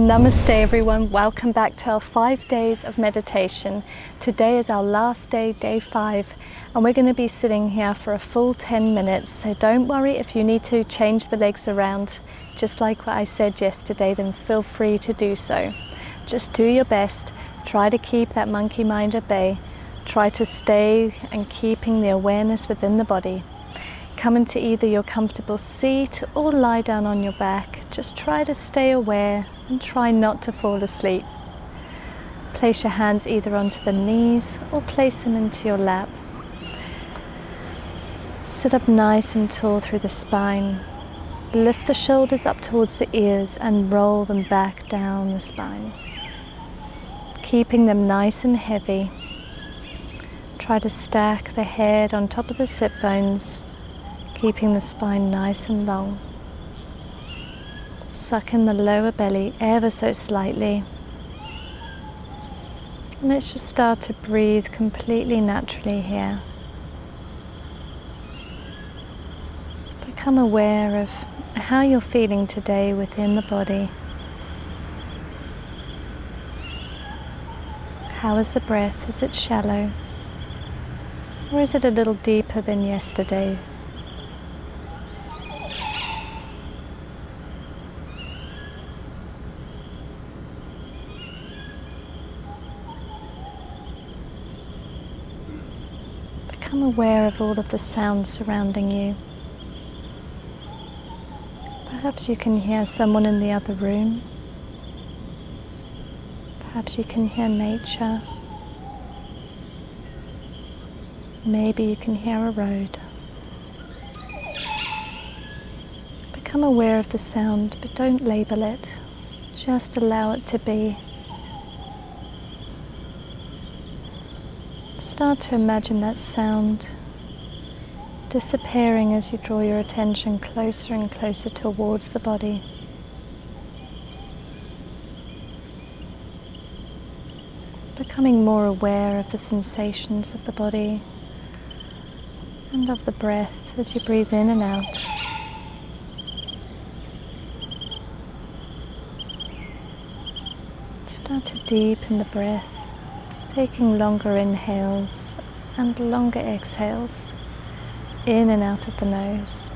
Namaste everyone, welcome back to our 5 days of meditation. Today is our last day, day 5, and we're going to be sitting here for a full 10 minutes. So don't worry if you need to change the legs around, just like what I said yesterday, then feel free to do so. Just do your best, try to keep that monkey mind at bay, try to stay and keeping the awareness within the body. Come into either your comfortable seat or lie down on your back. Just try to stay aware and try not to fall asleep. Place your hands either onto the knees or place them into your lap. Sit up nice and tall through the spine. Lift the shoulders up towards the ears and roll them back down the spine. Keeping them nice and heavy. Try to stack the head on top of the sit bones, keeping the spine nice and long. Suck in the lower belly ever so slightly. And let's just start to breathe completely naturally here. Become aware of how you're feeling today within the body. How is the breath? Is it shallow? Or is it a little deeper than yesterday? Become aware of all of the sounds surrounding you. Perhaps you can hear someone in the other room. Perhaps you can hear nature. Maybe you can hear a road. Become aware of the sound, but don't label it. Just allow it to be. Start to imagine that sound disappearing as you draw your attention closer and closer towards the body. Becoming more aware of the sensations of the body and of the breath as you breathe in and out. Start to deepen the breath, taking longer inhales and longer exhales, in and out of the nose.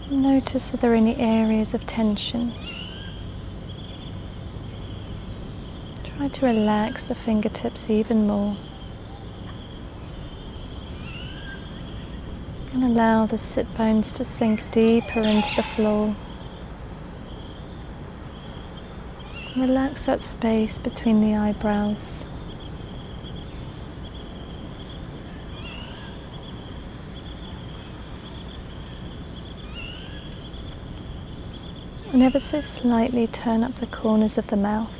Notice if there are any areas of tension. Try to relax the fingertips even more. And allow the sit bones to sink deeper into the floor. Relax that space between the eyebrows. And ever so slightly turn up the corners of the mouth.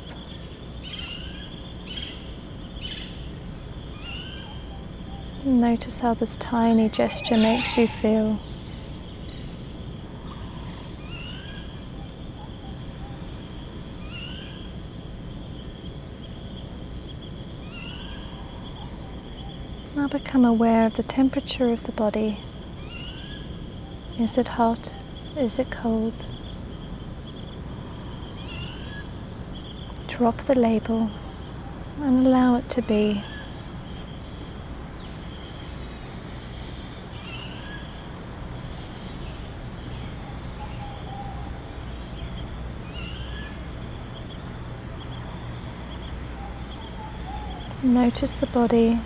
Notice how this tiny gesture makes you feel. Now become aware of the temperature of the body. Is it hot? Is it cold? Drop the label and allow it to be. Notice the body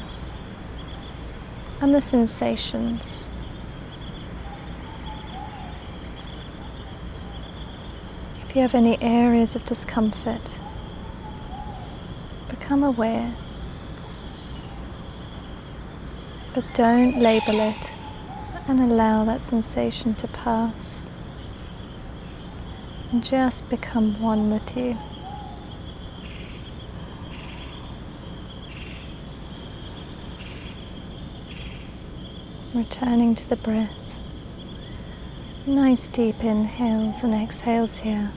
and the sensations. If you have any areas of discomfort, become aware, but don't label it and allow that sensation to pass and just become one with you. Returning to the breath. Nice deep inhales and exhales here.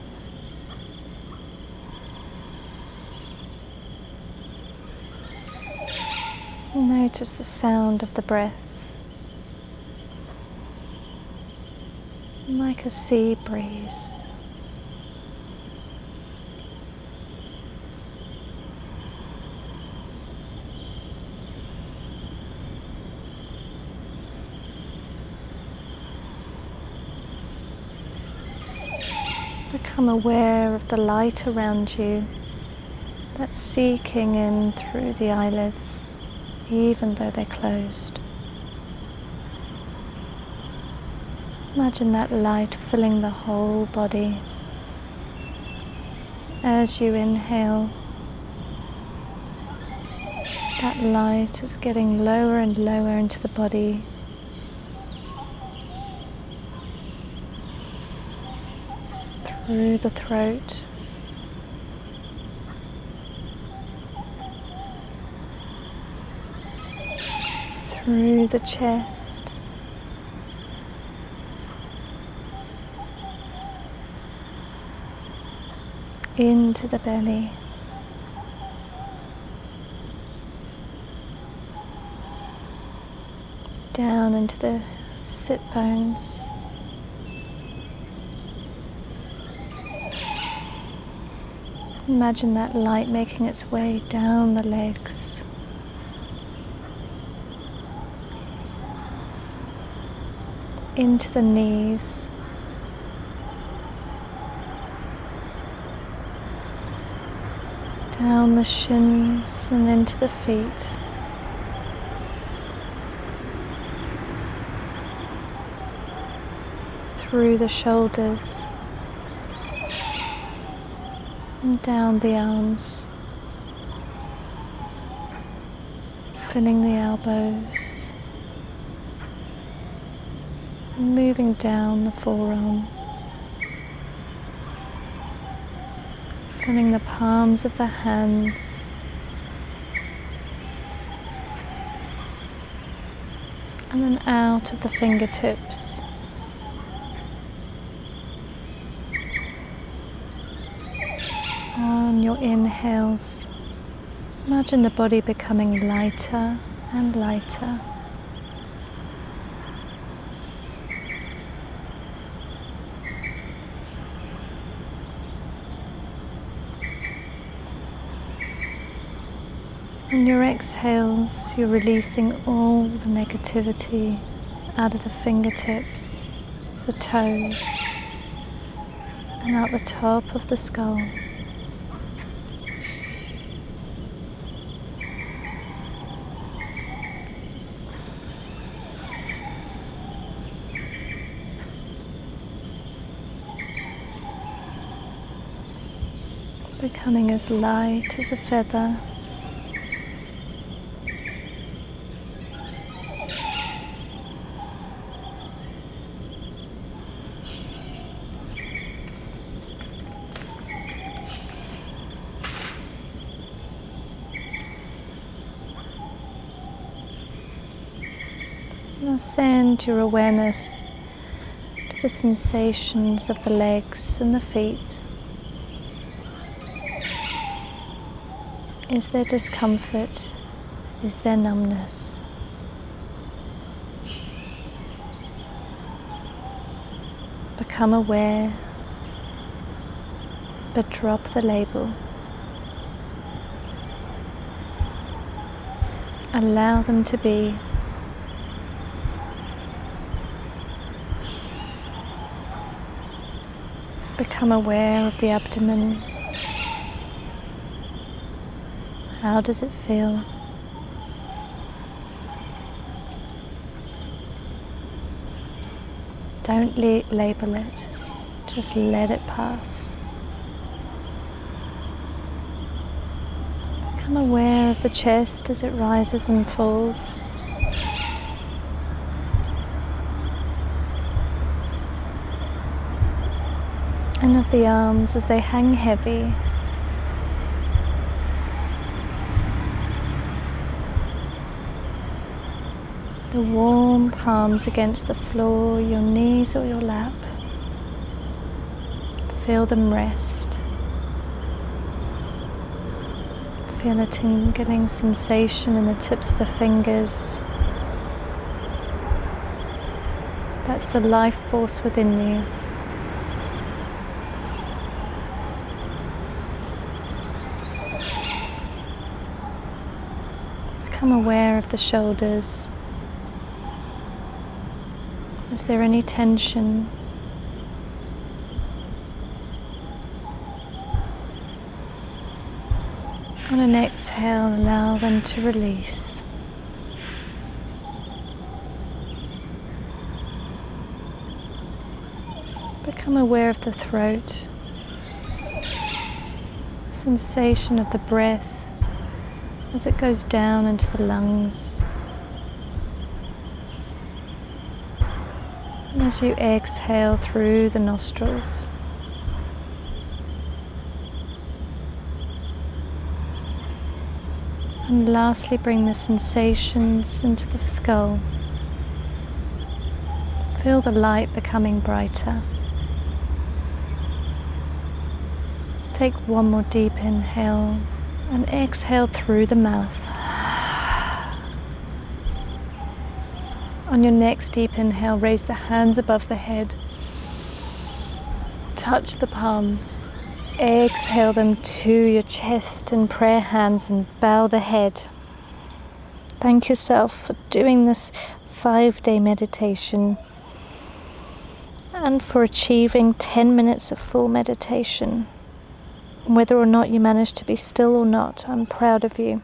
Notice the sound of the breath, like a sea breeze. Become aware of the light around you that's seeking in through the eyelids, even though they're closed. Imagine that light filling the whole body. As you inhale, that light is getting lower and lower into the body. Through the throat, through the chest, into the belly, down into the sit bones, imagine that light making its way down the legs, into the knees, down the shins and into the feet, through the shoulders and down the arms, filling the elbows, and moving down the forearm, filling the palms of the hands, and then out of the fingertips. On your inhales, imagine the body becoming lighter and lighter. On your exhales, you're releasing all the negativity out of the fingertips, the toes, and out the top of the skull. Becoming as light as a feather. Now send your awareness to the sensations of the legs and the feet. Is there discomfort? Is there numbness? Become aware, but drop the label. Allow them to be. Become aware of the abdomen. How does it feel? Don't label it, just let it pass. Become aware of the chest as it rises and falls. And of the arms as they hang heavy. The warm palms against the floor, your knees or your lap. Feel them rest. Feel a tingling sensation in the tips of the fingers. That's the life force within you. Become aware of the shoulders. Is there any tension? On an exhale, allow them to release. Become aware of the throat, sensation of the breath as it goes down into the lungs. And as you exhale through the nostrils. And lastly, bring the sensations into the skull. Feel the light becoming brighter. Take one more deep inhale and exhale through the mouth. On your next deep inhale, raise the hands above the head. Touch the palms. Exhale them to your chest and prayer hands and bow the head. Thank yourself for doing this 5-day meditation and for achieving 10 minutes of full meditation. Whether or not you managed to be still or not, I'm proud of you.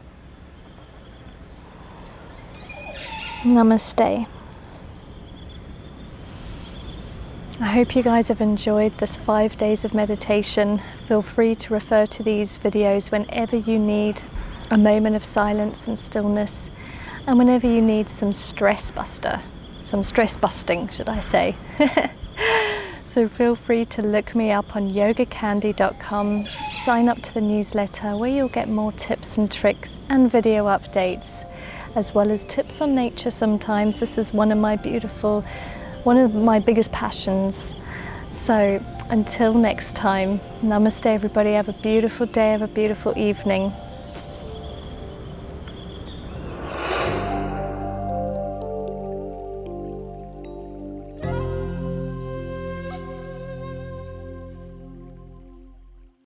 Namaste. I hope you guys have enjoyed this 5 days of meditation. Feel free to refer to these videos whenever you need a moment of silence and stillness, and whenever you need some stress busting, should I say. So feel free to look me up on YogaCandi.com, sign up to the newsletter where you'll get more tips and tricks and video updates, as well as tips on nature sometimes. This is one of my biggest passions. So until next time, namaste everybody, have a beautiful day, have a beautiful evening.